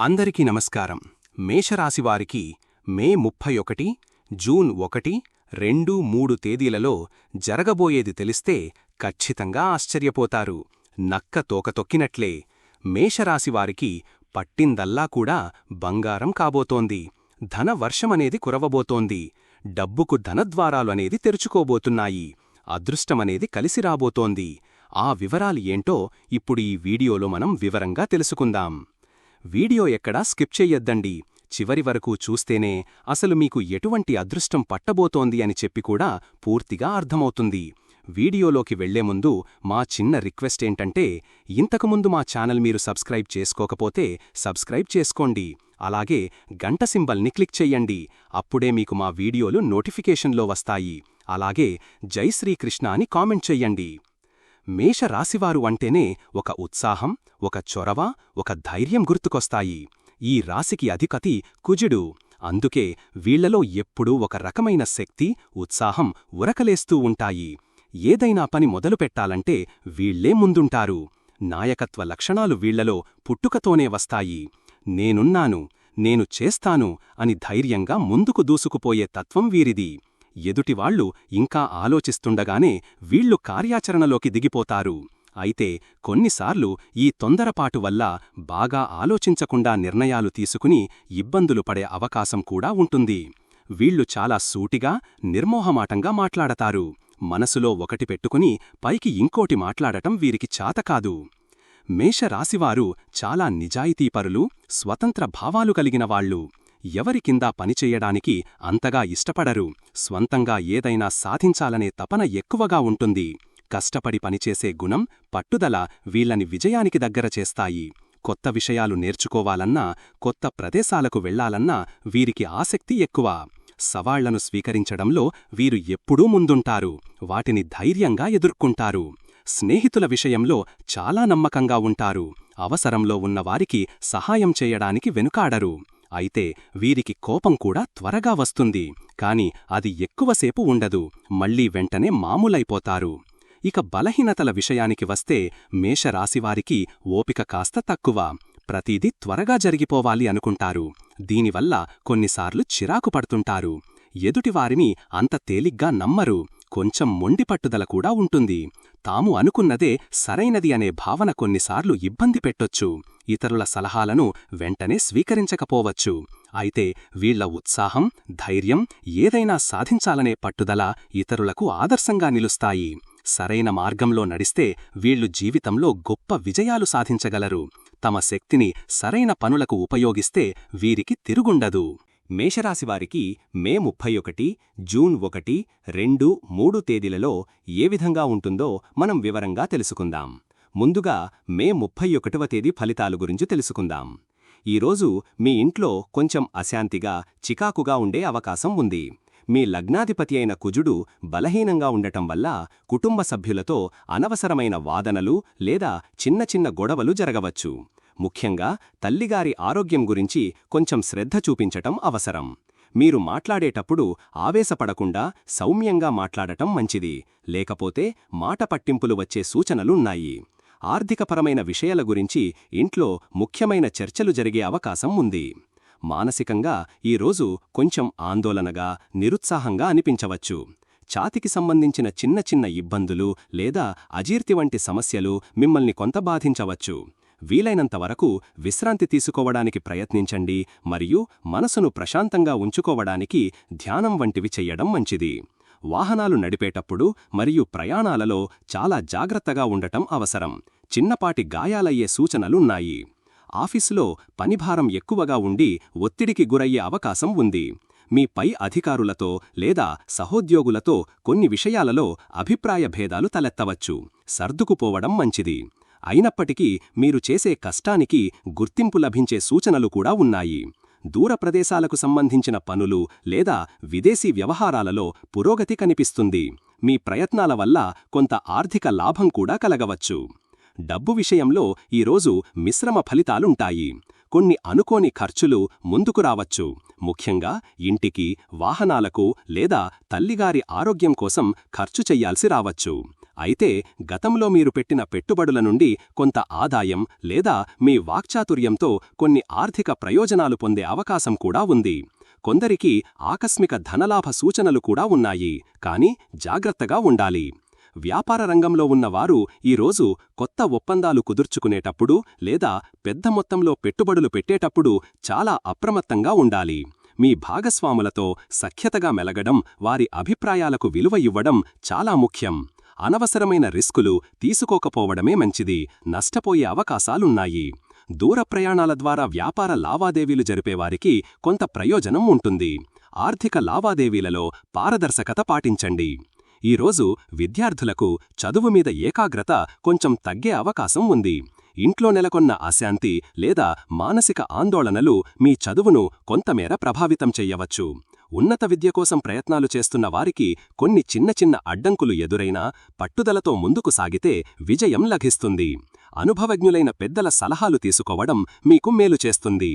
అందరికీ నమస్కారం. మేషరాశివారికి మే 31, జూన్ 1, 2, 3 తేదీలలో జరగబోయేది తెలిస్తే ఖచ్చితంగా ఆశ్చర్యపోతారు. నక్క తోక తొక్కినట్లే మేషరాశివారికి పట్టిందల్లా కూడా బంగారం కాబోతోంది. ధనవర్షమనేది కురవబోతోంది. డబ్బుకు ధనద్వారాలు అనేది తెరుచుకోబోతున్నాయి. అదృష్టమనేది కలిసి రాబోతోంది. ఆ వివరాలు ఏంటో ఇప్పుడు ఈ వీడియోలో మనం వివరంగా తెలుసుకుందాం. వీడియో ఎక్కడా స్కిప్ చెయ్యొద్దండి. చివరి వరకు చూస్తేనే అసలు మీకు ఎటువంటి అదృష్టం పట్టబోతోంది అని చెప్పి కూడా పూర్తిగా అర్థమవుతుంది. వీడియోలోకి వెళ్లే ముందు మా చిన్న రిక్వెస్ట్ ఏంటంటే, ఇంతకుముందు మా ఛానల్ మీరు సబ్స్క్రైబ్ చేసుకోకపోతే సబ్స్క్రైబ్ చేసుకోండి. అలాగే గంట సింబల్ని క్లిక్ చెయ్యండి. అప్పుడే మీకు మా వీడియోలు నోటిఫికేషన్లో వస్తాయి. అలాగే జై శ్రీకృష్ణ అని కామెంట్ చెయ్యండి. మేషరాశివారు అంటేనే ఒక ఉత్సాహం, ఒక చొరవ, ఒక ధైర్యం గుర్తుకొస్తాయి. ఈ రాశికి అధిపతి కుజుడు. అందుకే వీళ్లలో ఎప్పుడూ ఒక రకమైన శక్తి, ఉత్సాహం ఉరకలేస్తూ ఉంటాయి. ఏదైనా పని మొదలుపెట్టాలంటే వీళ్లే ముందుంటారు. నాయకత్వ లక్షణాలు వీళ్లలో పుట్టుకతోనే వస్తాయి. నేనున్నాను, నేను చేస్తాను అని ధైర్యంగా ముందుకు దూసుకుపోయే తత్వం వీరిది. ఎదుటివాళ్లు ఇంకా ఆలోచిస్తుండగానే వీళ్లు కార్యాచరణలోకి దిగిపోతారు. అయితే కొన్నిసార్లు ఈ తొందరపాటు వల్ల బాగా ఆలోచించకుండా నిర్ణయాలు తీసుకుని ఇబ్బందులు పడే అవకాశం కూడా ఉంటుంది. వీళ్లు చాలా సూటిగా, నిర్మోహమాటంగా మాట్లాడతారు. మనసులో ఒకటి పెట్టుకుని పైకి ఇంకోటి మాట్లాడటం వీరికి చాతకాదు. మేషరాశివారు చాలా నిజాయితీపరులు, స్వతంత్ర భావాలు కలిగినవాళ్లు. ఎవరి కిందా పనిచెయ్యడానికి అంతగా ఇష్టపడరు. స్వంతంగా ఏదైనా సాధించాలనే తపన ఎక్కువగా ఉంటుంది. కష్టపడి పనిచేసే గుణం, పట్టుదల వీళ్లని విజయానికి దగ్గర చేస్తాయి. కొత్త విషయాలు నేర్చుకోవాలన్నా, కొత్త ప్రదేశాలకు వెళ్లాలన్నా వీరికి ఆసక్తి ఎక్కువ. సవాళ్లను స్వీకరించడంలో వీరు ఎప్పుడూ ముందుంటారు. వాటిని ధైర్యంగా ఎదుర్కొంటారు. స్నేహితుల విషయంలో చాలా నమ్మకంగా ఉంటారు. అవసరంలో ఉన్నవారికి సహాయం చేయడానికి వెనుకాడరు. అయితే వీరికి కోపం కూడా త్వరగా వస్తుంది. కాని అది ఎక్కువసేపు ఉండదు. మళ్లీ వెంటనే మామూలైపోతారు. ఇక బలహీనతల విషయానికి వస్తే మేషరాశివారికి ఓపిక కాస్త తక్కువ. ప్రతిదీ త్వరగా జరిగిపోవాలి అనుకుంటారు. దీనివల్ల కొన్నిసార్లు చిరాకు పడుతుంటారు. ఎదుటివారిని అంత తేలిగ్గా నమ్మరు. కొంచెం మొండి పట్టుదల కూడా ఉంటుంది. తాము అనుకున్నదే సరైనది అనే భావన కొన్నిసార్లు ఇబ్బంది పెట్టొచ్చు. ఇతరుల సలహాలను వెంటనే స్వీకరించకపోవచ్చు. అయితే వీళ్ల ఉత్సాహం, ధైర్యం, ఏదైనా సాధించాలనే పట్టుదల ఇతరులకు ఆదర్శంగా నిలుస్తాయి. సరైన మార్గంలో నడిస్తే వీళ్లు జీవితంలో గొప్ప విజయాలు సాధించగలరు. తమ శక్తిని సరైన పనులకు ఉపయోగిస్తే వీరికి తిరుగుండదు. మేషరాశివారికి మే 31, జూన్ 1, 2, 3 తేదీలలో ఏ విధంగా ఉంటుందో మనం వివరంగా తెలుసుకుందాం. ముందుగా మే 31వ తేదీ ఫలితాలు గురించి తెలుసుకుందాం. ఈరోజు మీ ఇంట్లో కొంచెం అశాంతిగా, చికాకుగా ఉండే అవకాశం ఉంది. మీ లగ్నాధిపతి అయిన కుజుడు బలహీనంగా ఉండటం వల్ల కుటుంబ సభ్యులతో అనవసరమైన వాదనలు లేదా చిన్న చిన్న గొడవలు జరగవచ్చు. ముఖ్యంగా తల్లిగారి ఆరోగ్యం గురించి కొంచెం శ్రద్ధ చూపించటం అవసరం. మీరు మాట్లాడేటప్పుడు ఆవేశపడకుండా సౌమ్యంగా మాట్లాడటం మంచిది. లేకపోతే మాట పట్టింపులు వచ్చే సూచనలున్నాయి. ఆర్థికపరమైన విషయాల గురించి ఇంట్లో ముఖ్యమైన చర్చలు జరిగే అవకాశం ఉంది. మానసికంగా ఈరోజు కొంచెం ఆందోళనగా, నిరుత్సాహంగా అనిపించవచ్చు. ఛాతికి సంబంధించిన చిన్న చిన్న ఇబ్బందులు లేదా అజీర్తి వంటి సమస్యలు మిమ్మల్ని కొంత బాధించవచ్చు. వీలైనంతవరకు విశ్రాంతి తీసుకోవడానికి ప్రయత్నించండి మరియు మనసును ప్రశాంతంగా ఉంచుకోవడానికి ధ్యానం వంటివి చెయ్యడం మంచిది. వాహనాలు నడిపేటప్పుడు మరియు ప్రయాణాలలో చాలా జాగ్రత్తగా ఉండటం అవసరం. చిన్నపాటి గాయాలయ్యే సూచనలున్నాయి. ఆఫీసులో పనిభారం ఎక్కువగా ఉండి ఒత్తిడికి గురయ్యే అవకాశం ఉంది. మీ పై అధికారులతో లేదా సహోద్యోగులతో కొన్ని విషయాలలో అభిప్రాయ భేదాలు తలెత్తవచ్చు. సర్దుకుపోవడం మంచిది. అయినప్పటికీ మీరు చేసే కష్టానికి గుర్తింపు లభించే సూచనలు కూడా ఉన్నాయి. దూర ప్రదేశాలకు సంబంధించిన పనులు లేదా విదేశీ వ్యవహారాలలో పురోగతి కనిపిస్తుంది. మీ ప్రయత్నాల వల్ల కొంత ఆర్థిక లాభం కూడా కలగవచ్చు. డబ్బు విషయంలో ఈరోజు మిశ్రమ ఫలితాలుంటాయి. కొన్ని అనుకోని ఖర్చులు ముందుకు రావచ్చు. ముఖ్యంగా ఇంటికి, వాహనాలకు లేదా తల్లిగారి ఆరోగ్యం కోసం ఖర్చు చెయ్యాల్సి రావచ్చు. అయితే గతంలో మీరు పెట్టిన పెట్టుబడుల నుండి కొంత ఆదాయం లేదా మీ వాక్చాతుర్యంతో కొన్ని ఆర్థిక ప్రయోజనాలు పొందే అవకాశం కూడా ఉంది. కొందరికి ఆకస్మిక ధనలాభ సూచనలు కూడా ఉన్నాయి, కానీ జాగ్రత్తగా ఉండాలి. వ్యాపార రంగంలో ఉన్నవారు ఈరోజు కొత్త ఒప్పందాలు కుదుర్చుకునేటప్పుడు లేదా పెద్ద మొత్తంలో పెట్టుబడులు పెట్టేటప్పుడు చాలా అప్రమత్తంగా ఉండాలి. మీ భాగస్వాములతో సఖ్యతగా మెలగడం, వారి అభిప్రాయాలకు విలువ ఇవ్వడం చాలా ముఖ్యం. అనవసరమైన రిస్కులు తీసుకోకపోవడమే మంచిది. నష్టపోయే అవకాశాలున్నాయి. దూర ప్రయాణాల ద్వారా వ్యాపార లావాదేవీలు జరిపేవారికి కొంత ప్రయోజనం ఉంటుంది. ఆర్థిక లావాదేవీలలో పారదర్శకత పాటించండి. ఈరోజు విద్యార్థులకు చదువు మీద ఏకాగ్రత కొంచెం తగ్గే అవకాశం ఉంది. ఇంట్లో నెలకొన్న అశాంతి లేదా మానసిక ఆందోళనలు మీ చదువును కొంతమేర ప్రభావితం చెయ్యవచ్చు. ఉన్నత విద్య కోసం ప్రయత్నాలు చేస్తున్న వారికి కొన్ని చిన్న చిన్న అడ్డంకులు ఎదురైనా పట్టుదలతో ముందుకు సాగితే విజయం లభిస్తుంది. అనుభవజ్ఞులైన పెద్దల సలహాలు తీసుకోవడం మీకు మేలు చేస్తుంది.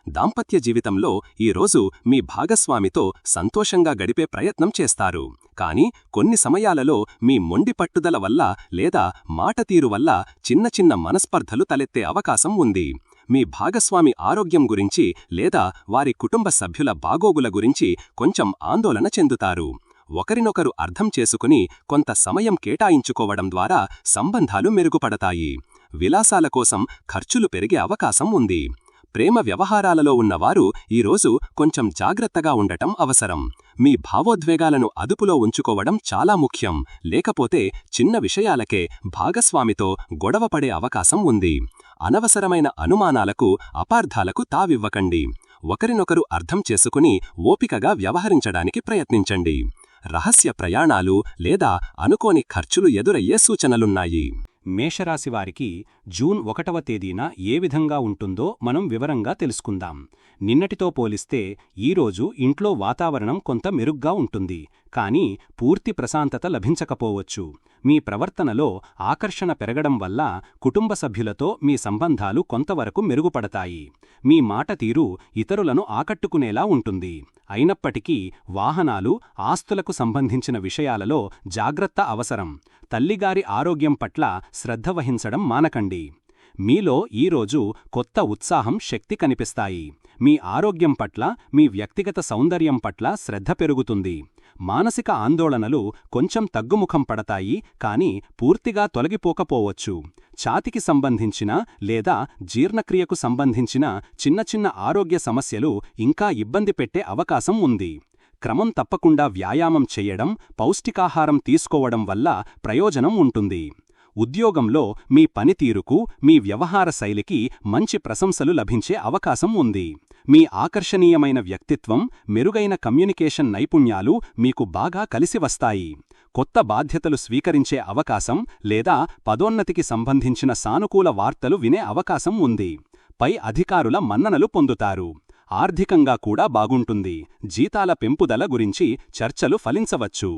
దాంపత్య జీవితంలో ఈరోజు మీ భాగస్వామితో సంతోషంగా గడిపే ప్రయత్నం చేస్తారు. కానీ కొన్ని సమయాలలో మీ మొండి పట్టుదల వల్ల లేదా మాటతీరు వల్ల చిన్న చిన్న మనస్పర్ధలు తలెత్తే అవకాశం ఉంది. మీ భాగస్వామి ఆరోగ్యం గురించి లేదా వారి కుటుంబ సభ్యుల బాగోగుల గురించి కొంచెం ఆందోళన చెందుతారు. ఒకరినొకరు అర్థం చేసుకుని కొంత సమయం కేటాయించుకోవడం ద్వారా సంబంధాలు మెరుగుపడతాయి. విలాసాల కోసం ఖర్చులు పెరిగే అవకాశం ఉంది. ప్రేమ వ్యవహారాలలో ఉన్నవారు ఈరోజు కొంచెం జాగ్రత్తగా ఉండటం అవసరం. మీ భావోద్వేగాలను అదుపులో ఉంచుకోవడం చాలా ముఖ్యం. లేకపోతే చిన్న విషయాలకే భాగస్వామితో గొడవపడే అవకాశం ఉంది. అనవసరమైన అనుమానాలకు, అపార్థాలకు తావివ్వకండి. ఒకరినొకరు అర్థం చేసుకుని ఓపికగా వ్యవహరించడానికి ప్రయత్నించండి. రహస్య ప్రయాణాలు లేదా అనుకోని ఖర్చులు ఎదురయ్యే సూచనలున్నాయి. మేషరాశివారికి జూన్ 1వ తేదీన ఏ విధంగా ఉంటుందో మనం వివరంగా తెలుసుకుందాం. నిన్నటితో పోలిస్తే ఈరోజు ఇంట్లో వాతావరణం కొంత మెరుగ్గా ఉంటుంది, కానీ పూర్తి ప్రశాంతత లభించకపోవచ్చు. మీ ప్రవర్తనలో ఆకర్షణ పెరగడం వల్ల కుటుంబ సభ్యులతో మీ సంబంధాలు కొంతవరకు మెరుగుపడతాయి. మీ మాట తీరు ఇతరులను ఆకట్టుకునేలా ఉంటుంది. అయినప్పటికీ వాహనాలు, ఆస్తులకు సంబంధించిన విషయాలలో జాగ్రత్త అవసరం. తల్లిగారి ఆరోగ్యం పట్ల శ్రద్ధ వహించడం మానకండి. మీలో ఈరోజు కొత్త ఉత్సాహం, శక్తి కనిపిస్తాయి. మీ ఆరోగ్యం పట్ల, మీ వ్యక్తిగత సౌందర్యం పట్ల శ్రద్ధ పెరుగుతుంది. మానసిక ఆందోళనలు కొంచెం తగ్గుముఖం పడతాయి, కానీ పూర్తిగా తొలగిపోకపోవచ్చు. ఛాతికి సంబంధించిన లేదా జీర్ణక్రియకు సంబంధించిన చిన్న చిన్న ఆరోగ్య సమస్యలు ఇంకా ఇబ్బంది పెట్టే అవకాశం ఉంది. క్రమం తప్పకుండా వ్యాయామం చెయ్యడం, పౌష్టికాహారం తీసుకోవడం వల్ల ప్రయోజనం ఉంటుంది. ఉద్యోగంలో మీ పనితీరుకు, మీ వ్యవహార శైలికి మంచి ప్రశంసలు లభించే అవకాశం ఉంది. మీ ఆకర్షణీయమైన వ్యక్తిత్వం, మెరుగైన కమ్యూనికేషన్ నైపుణ్యాలు మీకు బాగా కలిసి వస్తాయి. కొత్త బాధ్యతలు స్వీకరించే అవకాశం లేదా పదోన్నతికి సంబంధించిన సానుకూల వార్తలు వినే అవకాశం ఉంది. పై అధికారుల మన్ననలు పొందుతారు. ఆర్థికంగా కూడా బాగుంటుంది. జీతాల పెంపుదల గురించి చర్చలు ఫలించవచ్చు.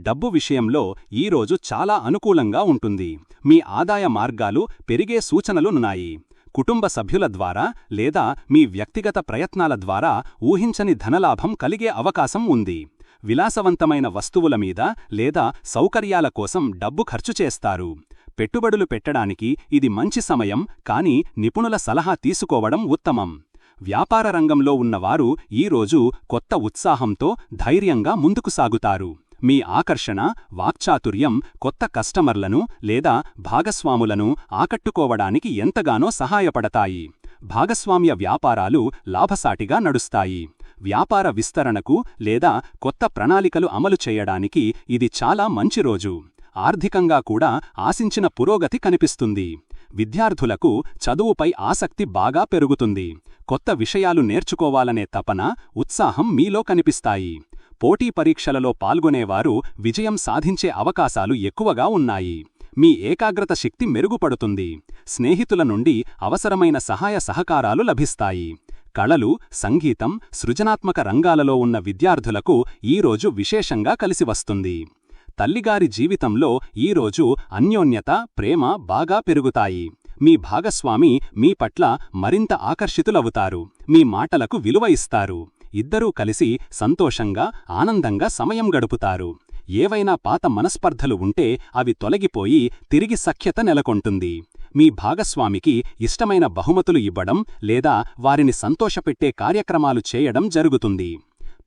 డబ్బు విషయంలో ఈరోజు చాలా అనుకూలంగా ఉంటుంది. మీ ఆదాయ మార్గాలు పెరిగే సూచనలున్నాయి. కుటుంబ సభ్యుల ద్వారా లేదా మీ వ్యక్తిగత ప్రయత్నాల ద్వారా ఊహించని ధనలాభం కలిగే అవకాశం ఉంది. విలాసవంతమైన వస్తువుల మీద లేదా సౌకర్యాల కోసం డబ్బు ఖర్చు చేస్తారు. పెట్టుబడులు పెట్టడానికి ఇది మంచి సమయం, కానీ నిపుణుల సలహా తీసుకోవడం ఉత్తమం. వ్యాపార రంగంలో ఉన్నవారు ఈరోజు కొత్త ఉత్సాహంతో ధైర్యంగా ముందుకు సాగుతారు. మీ ఆకర్షణ, వాక్చాతుర్యం కొత్త కస్టమర్లను లేదా భాగస్వాములను ఆకట్టుకోవడానికి ఎంతగానో సహాయపడతాయి. భాగస్వామ్య వ్యాపారాలు లాభసాటిగా నడుస్తాయి. వ్యాపార విస్తరణకు లేదా కొత్త ప్రణాళికలు అమలు చేయడానికి ఇది చాలా మంచి రోజు. ఆర్థికంగా కూడా ఆశించిన పురోగతి కనిపిస్తుంది. విద్యార్థులకు చదువుపై ఆసక్తి బాగా పెరుగుతుంది. కొత్త విషయాలు నేర్చుకోవాలనే తపన, ఉత్సాహం మీలో కనిపిస్తాయి. పోటీ పరీక్షలలో పాల్గొనేవారు విజయం సాధించే అవకాశాలు ఎక్కువగా ఉన్నాయి. మీ ఏకాగ్రత శక్తి మెరుగుపడుతుంది. స్నేహితుల నుండి అవసరమైన సహాయ సహకారాలు లభిస్తాయి. కళలు, సంగీతం, సృజనాత్మక రంగాలలో ఉన్న విద్యార్థులకు ఈరోజు విశేషంగా కలిసివస్తుంది. తల్లిగారి జీవితంలో ఈరోజు అన్యోన్యత, ప్రేమ బాగా పెరుగుతాయి. మీ భాగస్వామి మీ పట్ల మరింత ఆకర్షితులవుతారు. మీ మాటలకు విలువ ఇస్తారు. ఇద్దరూ కలిసి సంతోషంగా, ఆనందంగా సమయం గడుపుతారు. ఏవైనా పాత మనస్పర్ధలు ఉంటే అవి తొలగిపోయి తిరిగి సఖ్యత నెలకొంటుంది. మీ భాగస్వామికి ఇష్టమైన బహుమతులు ఇవ్వడం లేదా వారిని సంతోషపెట్టే కార్యక్రమాలు చేయడం జరుగుతుంది.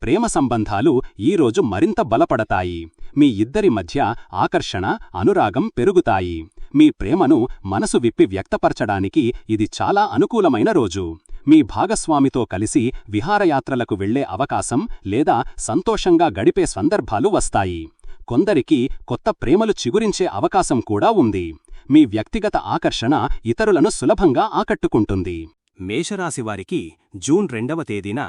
ప్రేమ సంబంధాలు ఈరోజు మరింత బలపడతాయి. మీ ఇద్దరి మధ్య ఆకర్షణ, అనురాగం పెరుగుతాయి. మీ ప్రేమను మనసు విప్పి వ్యక్తపరచడానికి ఇది చాలా అనుకూలమైన రోజు. మీ భాగస్వామితో కలిసి విహారయాత్రలకు వెళ్లే అవకాశం లేదా సంతోషంగా గడిపే సందర్భాలు వస్తాయి. కొందరికి కొత్త ప్రేమలు చిగురించే అవకాశం కూడా ఉంది. మీ వ్యక్తిగత ఆకర్షణ ఇతరులను సులభంగా ఆకట్టుకుంటుంది. మేషరాశివారికి జూన్ 2వ తేదీన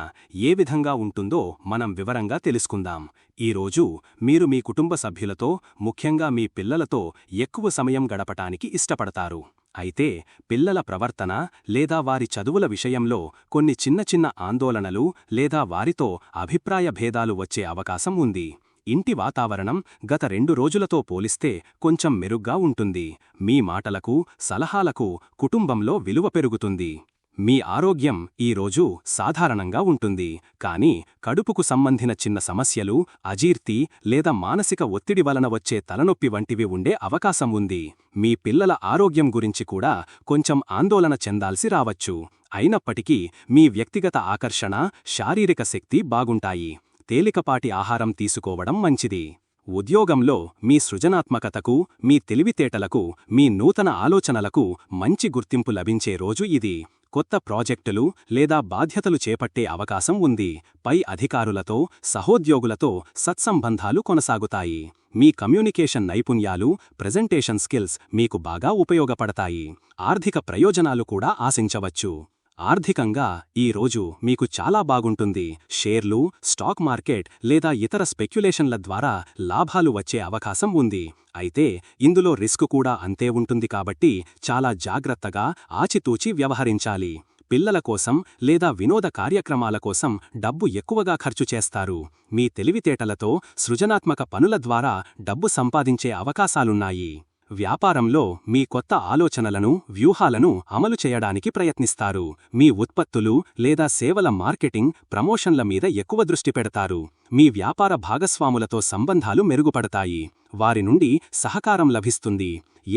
ఏ విధంగా ఉంటుందో మనం వివరంగా తెలుసుకుందాం. ఈరోజు మీరు మీ కుటుంబ సభ్యులతో, ముఖ్యంగా మీ పిల్లలతో ఎక్కువ సమయం గడపటానికి ఇష్టపడతారు. అయితే పిల్లల ప్రవర్తన లేదా వారి చదువుల విషయంలో కొన్ని చిన్న చిన్న ఆందోళనలు లేదా వారితో అభిప్రాయ భేదాలు వచ్చే అవకాశం ఉంది. ఇంటి వాతావరణం గత 2 రోజులతో పోలిస్తే కొంచెం మెరుగ్గా ఉంటుంది. మీ మాటలకు, సలహాలకు కుటుంబంలో విలువ పెరుగుతుంది. మీ ఆరోగ్యం ఈరోజు సాధారణంగా ఉంటుంది, కానీ కడుపుకు సంబంధించిన చిన్న సమస్యలు, అజీర్తి లేదా మానసిక ఒత్తిడి వలన వచ్చే తలనొప్పి వంటివి ఉండే అవకాశం ఉంది. మీ పిల్లల ఆరోగ్యం గురించి కూడా కొంచెం ఆందోళన చెందాల్సి రావచ్చు. అయినప్పటికీ మీ వ్యక్తిగత ఆకర్షణ, శారీరక శక్తి బాగుంటాయి. తేలికపాటి ఆహారం తీసుకోవడం మంచిది. ఉద్యోగంలో మీ సృజనాత్మకతకు, మీ తెలివితేటలకు, మీ నూతన ఆలోచనలకు మంచి గుర్తింపు లభించే రోజు ఇది. కొత్త ప్రాజెక్టులు లేదా బాధ్యతలు చేపట్టే అవకాశం ఉంది. పై అధికారులతో, సహోద్యోగులతో సత్సంబంధాలు కొనసాగుతాయి. మీ కమ్యూనికేషన్ నైపుణ్యాలు, ప్రెజెంటేషన్ స్కిల్స్ మీకు బాగా ఉపయోగపడతాయి. ఆర్థిక ప్రయోజనాలు కూడా ఆశించవచ్చు. ఆర్థికంగా ఈ రోజు మీకు చాలా బాగుంటుంది. షేర్లు, స్టాక్ మార్కెట్ లేదా ఇతర స్పెక్యులేషన్ల ద్వారా లాభాలు వచ్చే అవకాశం ఉంది. అయితే ఇందులో రిస్క్ కూడా అంతే ఉంటుంది కాబట్టి చాలా జాగ్రత్తగా, ఆచితూచి వ్యవహరించాలి. పిల్లల కోసం లేదా వినోద కార్యక్రమాల కోసం డబ్బు ఎక్కువగా ఖర్చు చేస్తారు. మీ తెలివితేటలతో, సృజనాత్మక పనుల ద్వారా డబ్బు సంపాదించే అవకాశాలున్నాయి. వ్యాపారంలో మీ కొత్త ఆలోచనలను, వ్యూహాలను అమలు చేయడానికి ప్రయత్నిస్తారు. మీ ఉత్పత్తులు లేదా సేవల మార్కెటింగ్, ప్రమోషన్ల మీద ఎక్కువ దృష్టి పెడతారు. మీ వ్యాపార భాగస్వాములతో సంబంధాలు మెరుగుపడతాయి. వారి నుండి సహకారం లభిస్తుంది.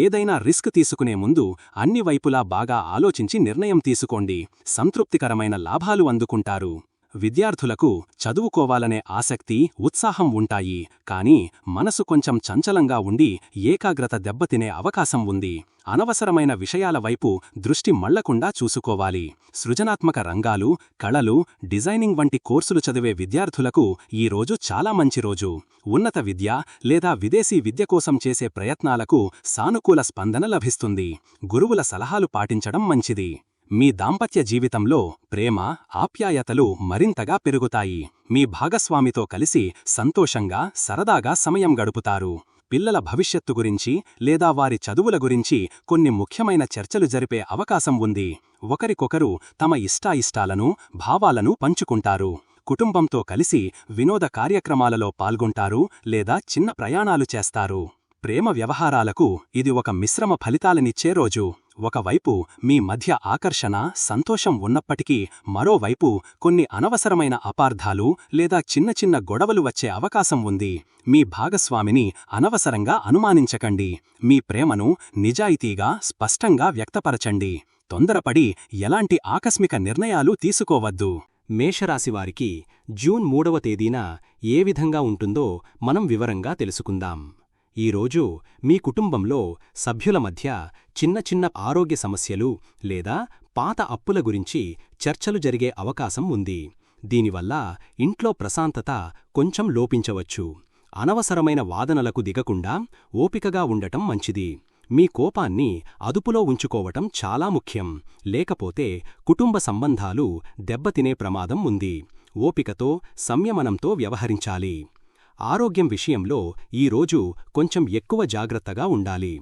ఏదైనా రిస్క్ తీసుకునే ముందు అన్ని వైపులా బాగా ఆలోచించి నిర్ణయం తీసుకోండి. సంతృప్తికరమైన లాభాలు అందుకుంటారు. విద్యార్థులకు చదువుకోవాలనే ఆసక్తి, ఉత్సాహం ఉంటాయి, కానీ మనసు కొంచెం చంచలంగా ఉండి ఏకాగ్రత దెబ్బతినే అవకాశం ఉంది. అనవసరమైన విషయాల వైపు దృష్టి మళ్లకుండా చూసుకోవాలి. సృజనాత్మక రంగాలు, కళలు, డిజైనింగ్ వంటి కోర్సులు చదివే విద్యార్థులకు ఈ రోజు చాలా మంచి రోజు. ఉన్నత విద్య లేదా విదేశీ విద్య కోసం చేసే ప్రయత్నాలకు సానుకూల స్పందన లభిస్తుంది. గురువుల సలహాలు పాటించడం మంచిది. మీ దాంపత్య జీవితంలో ప్రేమ, ఆప్యాయతలు మరింతగా పెరుగుతాయి. మీ భాగస్వామితో కలిసి సంతోషంగా, సరదాగా సమయం గడుపుతారు. పిల్లల భవిష్యత్తు గురించి లేదా వారి చదువుల గురించి కొన్ని ముఖ్యమైన చర్చలు జరిపే అవకాశం ఉంది. ఒకరికొకరు తమ ఇష్టాయిష్టాలను, భావాలను పంచుకుంటారు. కుటుంబంతో కలిసి వినోద కార్యక్రమాలలో పాల్గొంటారు లేదా చిన్న ప్రయాణాలు చేస్తారు. ప్రేమ వ్యవహారాలకు ఇది ఒక మిశ్రమ ఫలితాలనిచ్చే రోజు. ఒకవైపు మీ మధ్య ఆకర్షణ, సంతోషం ఉన్నప్పటికీ మరోవైపు కొన్ని అనవసరమైన అపార్థాలు లేదా చిన్న చిన్న గొడవలు వచ్చే అవకాశం ఉంది. మీ భాగస్వామిని అనవసరంగా అనుమానించకండి. మీ ప్రేమను నిజాయితీగా, స్పష్టంగా వ్యక్తపరచండి. తొందరపడి ఎలాంటి ఆకస్మిక నిర్ణయాలు తీసుకోవద్దు. మేషరాశివారికి జూన్ 3వ తేదీన ఏ విధంగా ఉంటుందో మనం వివరంగా తెలుసుకుందాం. ఈరోజు మీ కుటుంబంలో సభ్యుల మధ్య చిన్న చిన్న ఆరోగ్య సమస్యలు లేదా పాత అప్పుల గురించి చర్చలు జరిగే అవకాశం ఉంది. దీనివల్ల ఇంట్లో ప్రశాంతత కొంచెం లోపించవచ్చు. అనవసరమైన వాదనలకు దిగకుండా ఓపికగా ఉండటం మంచిది. మీ కోపాన్ని అదుపులో ఉంచుకోవటం చాలా ముఖ్యం. లేకపోతే కుటుంబ సంబంధాలు దెబ్బతినే ప్రమాదం ఉంది. ఓపికతో, సంయమనంతో వ్యవహరించాలి. ఆరోగ్యం విషయంలో ఈరోజు కొంచెం ఎక్కువ జాగ్రత్తగా ఉండాలి.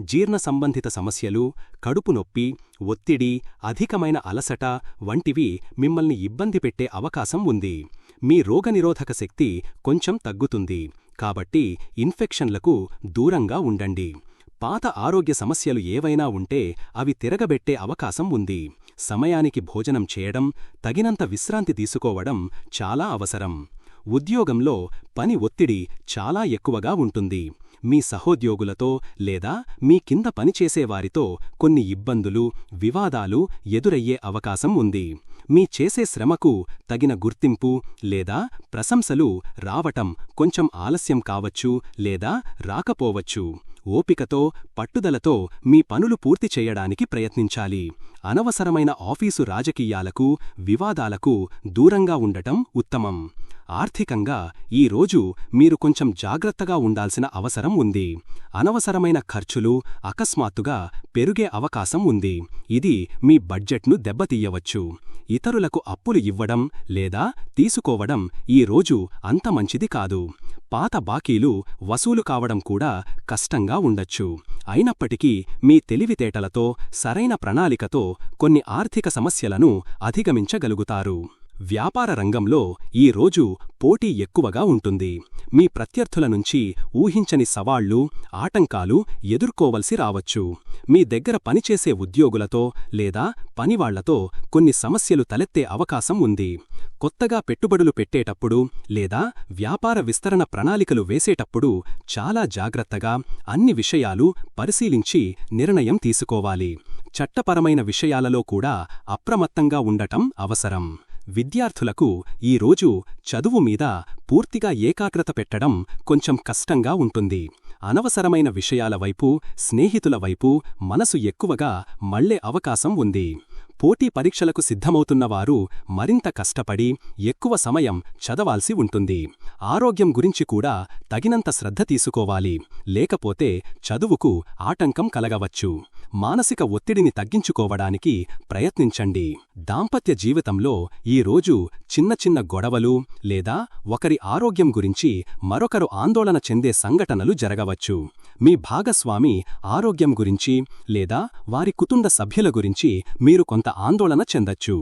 జీర్ణ సంబంధిత సమస్యలు, కడుపు నొప్పి, ఒత్తిడి, అధికమైన అలసట వంటివి మిమ్మల్ని ఇబ్బంది పెట్టే అవకాశం ఉంది. మీ రోగనిరోధక శక్తి కొంచెం తగ్గుతుంది, కాబట్టి ఇన్ఫెక్షన్లకు దూరంగా ఉండండి. పాత ఆరోగ్య సమస్యలు ఏవైనా ఉంటే అవి తిరగబెట్టే అవకాశం ఉంది. సమయానికి భోజనం చేయడం, తగినంత విశ్రాంతి తీసుకోవడం చాలా అవసరం. ఉద్యోగంలో పని ఒత్తిడి చాలా ఎక్కువగా ఉంటుంది. మీ సహోద్యోగులతో లేదా మీ కింద పనిచేసేవారితో కొన్ని ఇబ్బందులు, వివాదాలు ఎదురయ్యే అవకాశం ఉంది. మీ చేసే శ్రమకు తగిన గుర్తింపు లేదా ప్రశంసలు రావటం కొంచెం ఆలస్యం కావచ్చు లేదా రాకపోవచ్చు. ఓపికతో, పట్టుదలతో మీ పనులు పూర్తి చేయడానికి ప్రయత్నించాలి. అనవసరమైన ఆఫీసు రాజకీయాలకు, వివాదాలకు దూరంగా ఉండటం ఉత్తమం. ఆర్థికంగా ఈ రోజు మీరు కొంచెం జాగ్రత్తగా ఉండాల్సిన అవసరం ఉంది. అనవసరమైన ఖర్చులు అకస్మాత్తుగా పెరిగే అవకాశం ఉంది. ఇది మీ బడ్జెట్ను దెబ్బతీయవచ్చు. ఇతరులకు అప్పులు ఇవ్వడం లేదా తీసుకోవడం ఈ రోజు అంత మంచిది కాదు. పాత బాకీలు వసూలు కావడం కూడా కష్టంగా ఉండొచ్చు. అయినప్పటికీ మీ తెలివితేటలతో, సరైన ప్రణాళికతో కొన్ని ఆర్థిక సమస్యలను అధిగమించగలుగుతారు. వ్యాపార రంగంలో ఈ రోజు పోటీ ఎక్కువగా ఉంటుంది. మీ ప్రత్యర్థుల నుంచి ఊహించని సవాళ్లు, ఆటంకాలు ఎదుర్కోవలసి రావచ్చు. మీ దగ్గర పనిచేసే ఉద్యోగులతో లేదా పనివాళ్లతో కొన్ని సమస్యలు తలెత్తే అవకాశం ఉంది. కొత్తగా పెట్టుబడులు పెట్టేటప్పుడు లేదా వ్యాపార విస్తరణ ప్రణాళికలు వేసేటప్పుడు చాలా జాగ్రత్తగా అన్ని విషయాలు పరిశీలించి నిర్ణయం తీసుకోవాలి. చట్టపరమైన విషయాలలో కూడా అప్రమత్తంగా ఉండటం అవసరం. విద్యార్థులకు ఈ రోజు చదువు మీద పూర్తిగా ఏకాగ్రత పెట్టడం కొంచెం కష్టంగా ఉంటుంది. అనవసరమైన విషయాల వైపు, స్నేహితుల వైపు మనసు ఎక్కువగా మళ్లే అవకాశం ఉంది. పోటీ పరీక్షలకు సిద్ధమవుతున్నవారు మరింత కష్టపడి ఎక్కువ సమయం చదవాల్సి ఉంటుంది. ఆరోగ్యం గురించి కూడా తగినంత శ్రద్ధ తీసుకోవాలి. లేకపోతే చదువుకు ఆటంకం కలగవచ్చు. మానసిక ఒత్తిడిని తగ్గించుకోవడానికి ప్రయత్నించండి. దాంపత్య జీవితంలో ఈ రోజు చిన్న చిన్న గొడవలు లేదా ఒకరి ఆరోగ్యం గురించి మరొకరు ఆందోళన చెందే సంఘటనలు జరగవచ్చు. మీ భాగస్వామి ఆరోగ్యం గురించి లేదా వారి కుటుంబ సభ్యుల గురించి మీరు కొంత ఆందోళన చెందొచ్చు.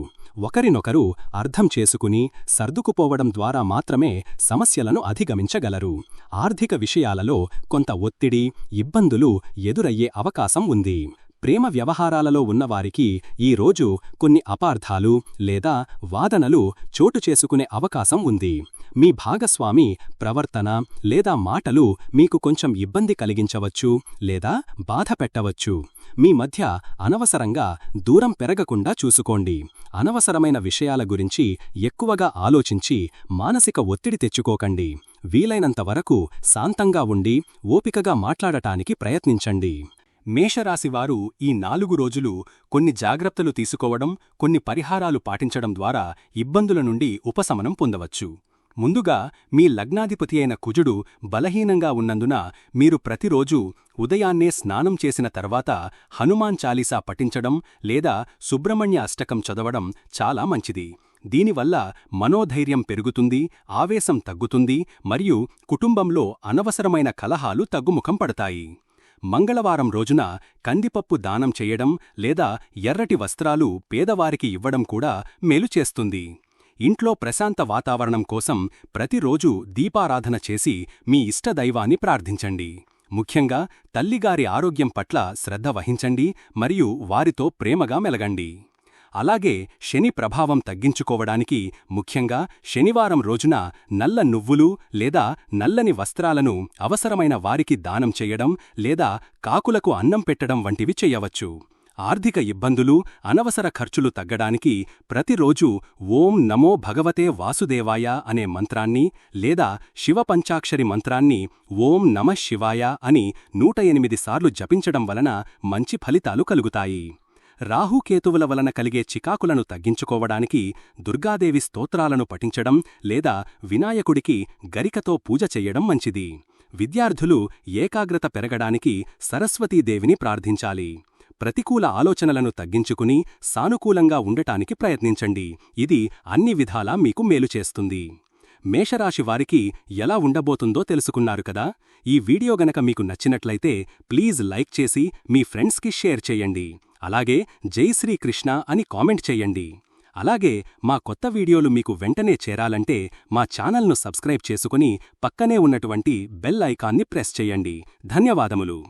ఒకరినొకరు అర్థం చేసుకుని సర్దుకుపోవడం ద్వారా మాత్రమే సమస్యలను అధిగమించగలరు. ఆర్థిక విషయాలలో కొంత ఒత్తిడి, ఇబ్బందులు ఎదురయ్యే అవకాశం ఉంది. ప్రేమ వ్యవహారాలలో ఉన్నవారికి ఈ రోజు కొన్ని అపార్థాలు లేదా వాదనలు చోటు చేసుకునే అవకాశం ఉంది. మీ భాగస్వామి ప్రవర్తన లేదా మాటలు మీకు కొంచెం ఇబ్బంది కలిగించవచ్చు లేదా బాధ పెట్టవచ్చు. మీ మధ్య అనవసరంగా దూరం పెరగకుండా చూసుకోండి. అనవసరమైన విషయాల గురించి ఎక్కువగా ఆలోచించి మానసిక ఒత్తిడి తెచ్చుకోకండి. వీలైనంత వరకు శాంతంగా ఉండి ఓపికగా మాట్లాడటానికి ప్రయత్నించండి. మేషరాశివారు ఈ 4 రోజులు కొన్ని జాగ్రత్తలు తీసుకోవడం, కొన్ని పరిహారాలు పాటించడం ద్వారా ఇబ్బందుల నుండి ఉపశమనం పొందవచ్చు. ముందుగా మీ లగ్నాధిపతి అయిన కుజుడు బలహీనంగా ఉన్నందున మీరు ప్రతిరోజూ ఉదయాన్నే స్నానం చేసిన తర్వాత హనుమాన్ చాలీసా పఠించడం లేదా సుబ్రహ్మణ్య అష్టకం చదవడం చాలా మంచిది. దీనివల్ల మనోధైర్యం పెరుగుతుంది, ఆవేశం తగ్గుతుంది మరియు కుటుంబంలో అనవసరమైన కలహాలు తగ్గుముఖం పడతాయి. మంగళవారం రోజున కందిపప్పు దానం చెయ్యడం లేదా ఎర్రటి వస్త్రాలు పేదవారికి ఇవ్వడం కూడా మేలు చేస్తుంది. ఇంట్లో ప్రశాంత వాతావరణం కోసం ప్రతిరోజూ దీపారాధన చేసి మీ ఇష్టదైవాన్ని ప్రార్థించండి. ముఖ్యంగా తల్లిగారి ఆరోగ్యం పట్ల శ్రద్ధ వహించండి మరియు వారితో ప్రేమగా మెలగండి. అలాగే శని ప్రభావం తగ్గించుకోవడానికి ముఖ్యంగా శనివారం రోజున నల్ల నువ్వులు లేదా నల్లని వస్త్రాలను అవసరమైన వారికి దానం చెయ్యడం లేదా కాకులకు అన్నం పెట్టడం వంటివి చెయ్యవచ్చు. ఆర్థిక ఇబ్బందులు, అనవసర ఖర్చులు తగ్గడానికి ప్రతిరోజూ ఓం నమో భగవతే వాసుదేవాయ అనే మంత్రాన్ని లేదా శివపంచాక్షరి మంత్రాన్ని ఓం నమః శివాయ అని 108 సార్లు జపించడం వలన మంచి ఫలితాలు కలుగుతాయి. రాహుకేతువుల వలన కలిగే చికాకులను తగ్గించుకోవడానికి దుర్గాదేవి స్తోత్రాలను పఠించడం లేదా వినాయకుడికి గరికతో పూజ చెయ్యడం మంచిది. విద్యార్థులు ఏకాగ్రత పెరగడానికి సరస్వతీదేవిని ప్రార్థించాలి. ప్రతికూల ఆలోచనలను తగ్గించుకుని సానుకూలంగా ఉండటానికి ప్రయత్నించండి. ఇది అన్ని విధాలా మీకు మేలు చేస్తుంది. మేషరాశి వారికి ఎలా ఉండబోతుందో తెలుసుకున్నారు కదా. ఈ వీడియో గనక మీకు నచ్చినట్లయితే ప్లీజ్ లైక్ చేసి మీ ఫ్రెండ్స్కి షేర్ చేయండి. అలాగే జై శ్రీకృష్ణ అని కామెంట్ చేయండి. అలాగే మా కొత్త వీడియోలు మీకు వెంటనే చేరాలంటే మా ఛానల్ను సబ్స్క్రైబ్ చేసుకుని పక్కనే ఉన్నటువంటి బెల్ ఐకాన్ని ప్రెస్ చేయండి. ధన్యవాదములు.